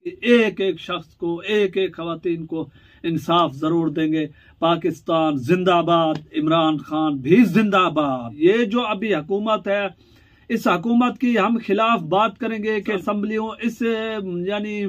एक एक शख्स को, एक एक खवातीन को इंसाफ जरूर देंगे। पाकिस्तान जिंदाबाद, इमरान खान भी जिंदाबाद। ये जो अभी हुकूमत है, इस हुकूमत की हम खिलाफ बात करेंगे कि असम्बलियों इस यानी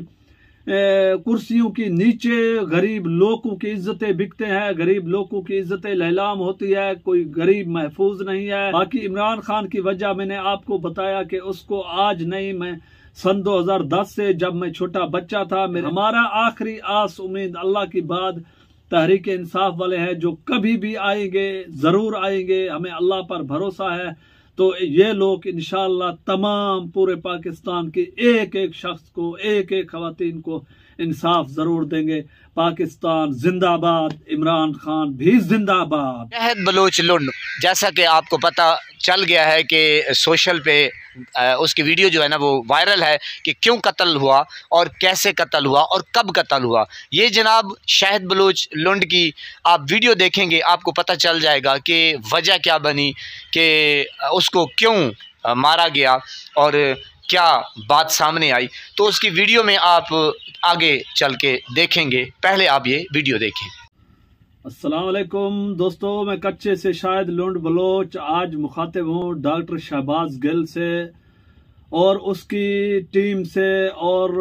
कुर्सियों की नीचे गरीब लोगों की इज्जतें बिकते हैं, गरीब लोगों की इज्जतें लहलाम होती है, कोई गरीब महफूज नहीं है। बाकी इमरान खान की वजह मैंने आपको बताया कि उसको आज नहीं, मैं सन 2010 से जब मैं छोटा बच्चा था, हमारा आखिरी आस उम्मीद अल्लाह की बाद तहरीक इंसाफ वाले हैं, जो कभी भी आएंगे जरूर आएंगे, हमें अल्लाह पर भरोसा है। तो ये लोग इंशाअल्लाह तमाम पूरे पाकिस्तान के एक एक शख्स को, एक एक खवातीन को इंसाफ जरूर देंगे। पाकिस्तान जिंदाबाद, इमरान खान भी जिंदाबाद। शहद बलोच लुंड, जैसा कि आपको पता चल गया है कि सोशल पे उसकी वीडियो जो है ना वो वायरल है कि क्यों कत्ल हुआ और कैसे कत्ल हुआ और कब कत्ल हुआ। ये जनाब शहद बलोच लुंड की आप वीडियो देखेंगे, आपको पता चल जाएगा कि वजह क्या बनी, कि उसको क्यों मारा गया और क्या बात सामने आई। तो उसकी वीडियो में आप आगे चल के देखेंगे, पहले आप ये वीडियो देखें। अस्सलाम वालेकुम दोस्तों, मैं कच्चे से शायद लुंड बलोच आज मुखातिब हूँ डॉक्टर शहबाज गिल से और उसकी टीम से और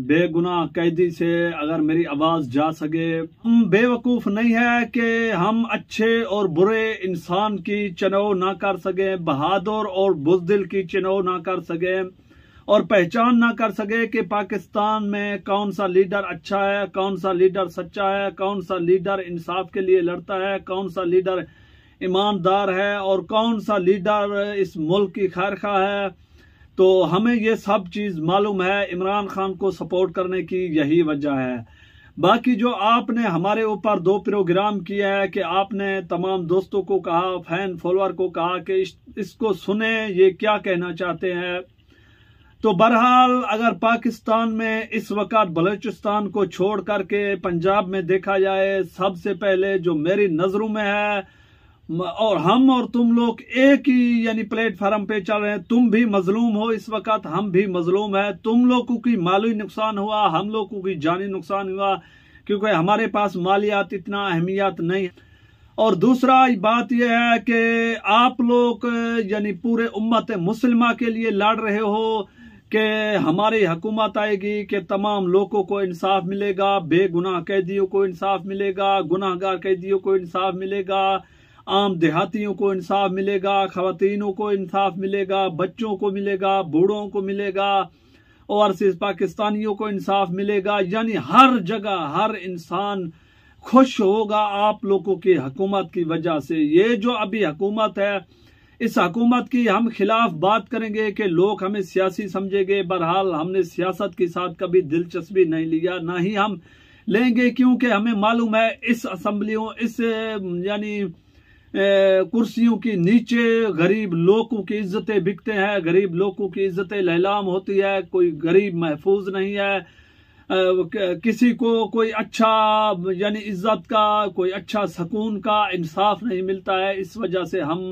बेगुनाह कैदी से। अगर मेरी आवाज़ जा सके, हम बेवकूफ़ नहीं है कि हम अच्छे और बुरे इंसान की चुनाव ना कर सके, बहादुर और बुज़दिल की चुनाव ना कर सके और पहचान ना कर सके कि पाकिस्तान में कौन सा लीडर अच्छा है, कौन सा लीडर सच्चा है, कौन सा लीडर इंसाफ के लिए लड़ता है, कौन सा लीडर ईमानदार है और कौन सा लीडर इस मुल्क की खैर खा है। तो हमें ये सब चीज़ मालूम है। इमरान खान को सपोर्ट करने की यही वजह है। बाकी जो आपने हमारे ऊपर 2 प्रोग्राम किए हैं कि आपने तमाम दोस्तों को कहा, फैन फॉलोअर को कहा कि इसको सुने, ये क्या कहना चाहते हैं। तो बहरहाल अगर पाकिस्तान में इस वक्त बलूचिस्तान को छोड़ करके पंजाब में देखा जाए, सबसे पहले जो मेरी नजरों में है, और हम और तुम लोग एक ही यानी प्लेटफार्म पे चल रहे हैं। तुम भी मजलूम हो इस वक्त, हम भी मजलूम है। तुम लोगों की माली नुकसान हुआ, हम लोगों की जानी नुकसान हुआ, क्योंकि हमारे पास मालियात इतना अहमियत नहीं। और दूसरा बात यह है कि आप लोग यानी पूरे उम्मत मुस्लिमा के लिए लड़ रहे हो कि हमारी हुकूमत आएगी कि तमाम लोगों को इंसाफ मिलेगा, बेगुनाह कैदियों को इंसाफ मिलेगा, गुनाहगार कैदियों को इंसाफ मिलेगा, आम देहातियों को इंसाफ मिलेगा, खवातीनों को इंसाफ मिलेगा, बच्चों को मिलेगा, बूढ़ों को मिलेगा, ओवरसीज पाकिस्तानियों को इंसाफ मिलेगा। यानी हर जगह हर इंसान खुश होगा आप लोगों की हुकूमत की वजह से। ये जो अभी हुकूमत है, इस हुकूमत की हम खिलाफ बात करेंगे कि लोग हमें सियासी समझेंगे। बहरहाल हमने सियासत के साथ कभी दिलचस्पी नहीं लिया, ना ही हम लेंगे, क्योंकि हमें मालूम है इस असम्बलियों इस यानी कुर्सियों की नीचे गरीब लोगों की इज्जतें बिकते हैं, गरीब लोगों की इज्जतें लहलाम होती है, कोई गरीब महफूज नहीं है, किसी को कोई अच्छा यानी इज्जत का, कोई अच्छा सुकून का इंसाफ नहीं मिलता है। इस वजह से हम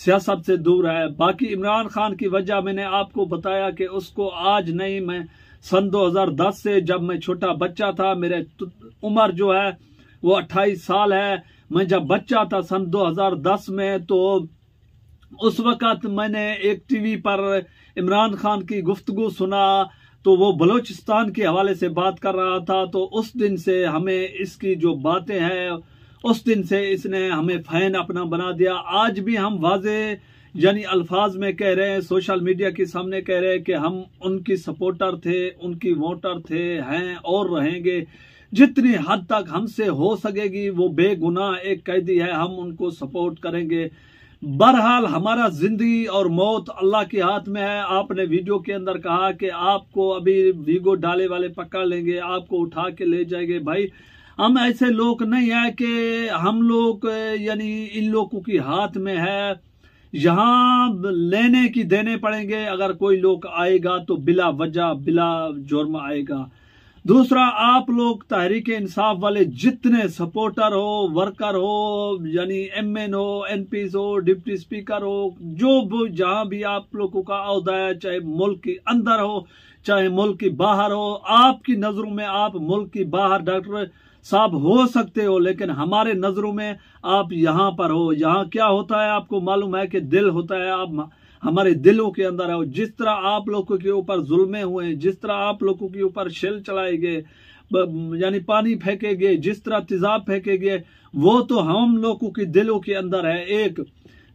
सियासत से दूर है। बाकी इमरान खान की वजह मैंने आपको बताया कि उसको आज नहीं, मैं सन 2010 से जब मैं छोटा बच्चा था, मेरे उम्र जो है वो 28 साल है। मैं जब बच्चा था सन 2010 में, तो उस वक़्त मैंने एक टीवी पर इमरान खान की गुफ्तगू सुना, तो वो बलूचिस्तान के हवाले से बात कर रहा था। तो उस दिन से हमें इसकी जो बातें हैं, उस दिन से इसने हमें फैन अपना बना दिया। आज भी हम वाजे यानी अल्फाज में कह रहे हैं, सोशल मीडिया के सामने कह रहे हैं कि हम उनकी सपोर्टर थे, उनकी वोटर थे, हैं और रहेंगे। जितनी हद तक हमसे हो सकेगी, वो बेगुनाह एक कैदी है, हम उनको सपोर्ट करेंगे। बहरहाल हमारा जिंदगी और मौत अल्लाह के हाथ में है। आपने वीडियो के अंदर कहा कि आपको अभी वीगो डाले वाले पकड़ लेंगे, आपको उठा के ले जाएंगे। भाई हम ऐसे लोग नहीं है कि हम लोग यानी इन लोगों की हाथ में है, यहाँ लेने की देने पड़ेंगे। अगर कोई लोग आएगा तो बिला वजह बिला जुर्म आएगा। दूसरा, आप लोग तहरीक इंसाफ वाले जितने सपोर्टर हो, वर्कर हो, यानी एमएन हो, एनपीस हो, डिप्टी स्पीकर हो, जो भी जहां भी आप लोगों का औहदा है, चाहे मुल्क के अंदर हो चाहे मुल्क की बाहर हो। आपकी नजरों में आप मुल्क की बाहर डॉक्टर साहब हो सकते हो, लेकिन हमारे नजरों में आप यहाँ पर हो। यहाँ क्या होता है आपको मालूम है कि दिल होता है, आप हमारे दिलों के अंदर है। जिस तरह आप लोगों के ऊपर जुल्मे हुए, जिस तरह आप लोगों के ऊपर शेल चलाए गए, यानी पानी फेंके गए, जिस तरह तेजाब फेंके गए, वो तो हम लोगों के दिलों के अंदर है। एक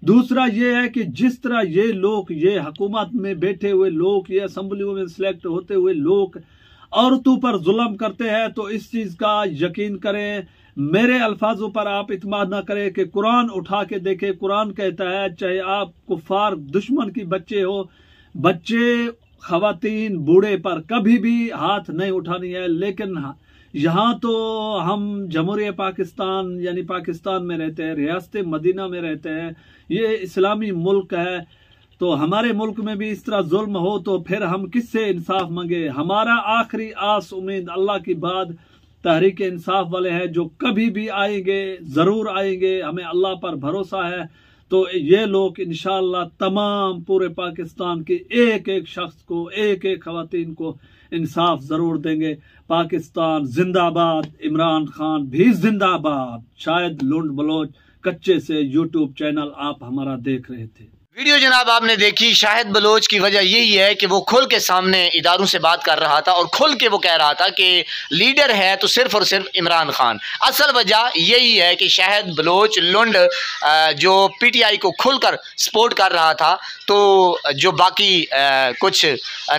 दूसरा ये है कि जिस तरह ये लोग, ये हुकूमत में बैठे हुए लोग, ये असम्बलियों में सिलेक्ट होते हुए लोग औरतों पर जुल्म करते हैं, तो इस चीज का यकीन करें, मेरे अल्फाजों पर आप इत्मीनान ना करें कि कुरान उठा के देखें। कुरान कहता है चाहे आप कुफार दुश्मन की बच्चे हो, बच्चे, खवातीन, बूढ़े पर कभी भी हाथ नहीं उठानी है। लेकिन यहाँ तो हम जमहूरिया पाकिस्तान यानी पाकिस्तान में रहते हैं, रियासत मदीना में रहते हैं, ये इस्लामी मुल्क है, तो हमारे मुल्क में भी इस तरह जुल्म हो तो फिर हम किससे इंसाफ मांगे। हमारा आखिरी आस उम्मीद अल्लाह की बाद तहरीक इंसाफ वाले हैं, जो कभी भी आएंगे, जरूर आएंगे, हमें अल्लाह पर भरोसा है। तो ये लोग इंशाअल्लाह तमाम पूरे पाकिस्तान के एक एक शख्स को, एक एक खवातीन को इंसाफ जरूर देंगे। पाकिस्तान जिंदाबाद, इमरान खान भी जिंदाबाद। शायद लुंड बलोच कच्चे से यूट्यूब चैनल आप हमारा देख रहे थे। वीडियो जनाब आपने देखी। शाहिद बलोच की वजह यही है कि वो खुल के सामने इदारों से बात कर रहा था और खुल के वो कह रहा था कि लीडर है तो सिर्फ और सिर्फ इमरान खान। असल वजह यही है कि शाहिद बलोच लुंड जो पीटीआई को खुलकर सपोर्ट कर रहा था, तो जो बाकी कुछ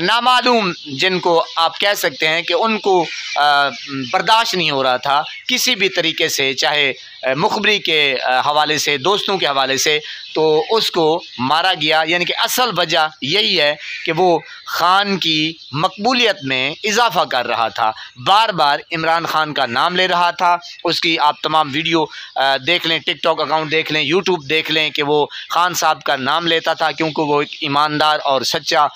नामालूम जिनको आप कह सकते हैं कि उनको बर्दाश्त नहीं हो रहा था किसी भी तरीके से, चाहे मुखबरी के हवाले से, दोस्तों के हवाले से, तो उसको मारा गया। यानी कि असल वजह यही है कि वो खान की मकबूलियत में इजाफा कर रहा था, बार बार इमरान खान का नाम ले रहा था। उसकी आप तमाम वीडियो देख लें, टिकटॉक अकाउंट देख लें, यूट्यूब देख लें कि वो खान साहब का नाम लेता था, क्योंकि वो एक ईमानदार और सच्चा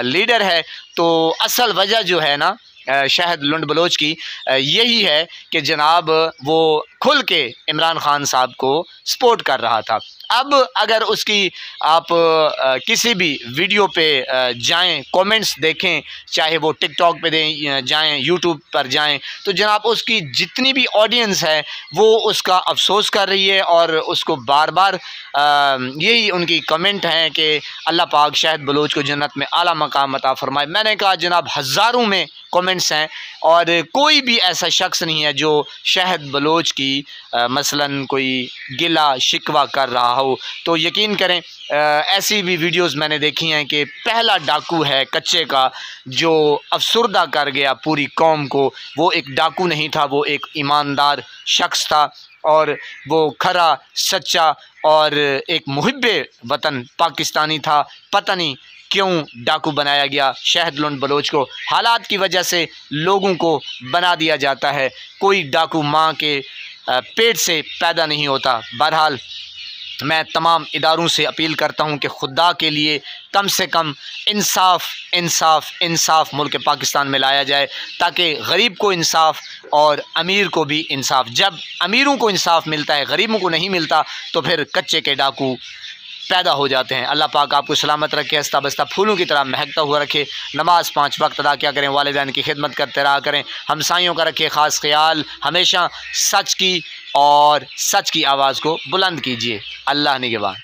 लीडर है। तो असल वजह जो है ना शाहिद लुंड बलोच की यही है कि जनाब वो खुल के इमरान खान साहब को सपोर्ट कर रहा था। अब अगर उसकी आप किसी भी वीडियो पे जाएं, कमेंट्स देखें, चाहे वो टिकटॉक पे दें जाएं, यूट्यूब पर जाएं, तो जनाब उसकी जितनी भी ऑडियंस है वो उसका अफसोस कर रही है और उसको बार बार यही उनकी कमेंट हैं कि अल्लाह पाक शाहिद बलोच को जन्नत में आला मकाम अता फरमाए। मैंने कहा जनाब हज़ारों में कमेंट्स हैं और कोई भी ऐसा शख्स नहीं है जो शाहिद बलोच की मसलन कोई गिला शिकवा कर रहा हो। तो यकीन करें ऐसी भी वीडियोस मैंने देखी हैं कि पहला डाकू है कच्चे का जो अफसुर्दा कर गया पूरी कौम को। वो एक डाकू नहीं था, वो एक ईमानदार शख्स था और वो खरा, सच्चा और एक मुहिब्बे वतन पाकिस्तानी था। पता नहीं क्यों डाकू बनाया गया शाहिद लुंड बलोच को। हालात की वजह से लोगों को बना दिया जाता है। कोई डाकू माँ के पेट से पैदा नहीं होता। बहरहाल मैं तमाम इदारों से अपील करता हूं कि खुदा के लिए कम से कम इंसाफ इंसाफ इंसाफ मुल्क पाकिस्तान में लाया जाए, ताकि गरीब को इंसाफ और अमीर को भी इंसाफ। जब अमीरों को इंसाफ मिलता है, गरीबों को नहीं मिलता, तो फिर कच्चे के डाकू पैदा हो जाते हैं। अल्लाह पाक आपको सलामत रखे, हंसता बसता फूलों की तरह महकता हुआ रखे। नमाज 5 वक्त अदा किया करें, वालिदैन की खिदमत करते रहा करें, हमसाइयों का रखे ख़ास ख्याल, हमेशा सच की और सच की आवाज़ को बुलंद कीजिए। अल्लाह निगहबान।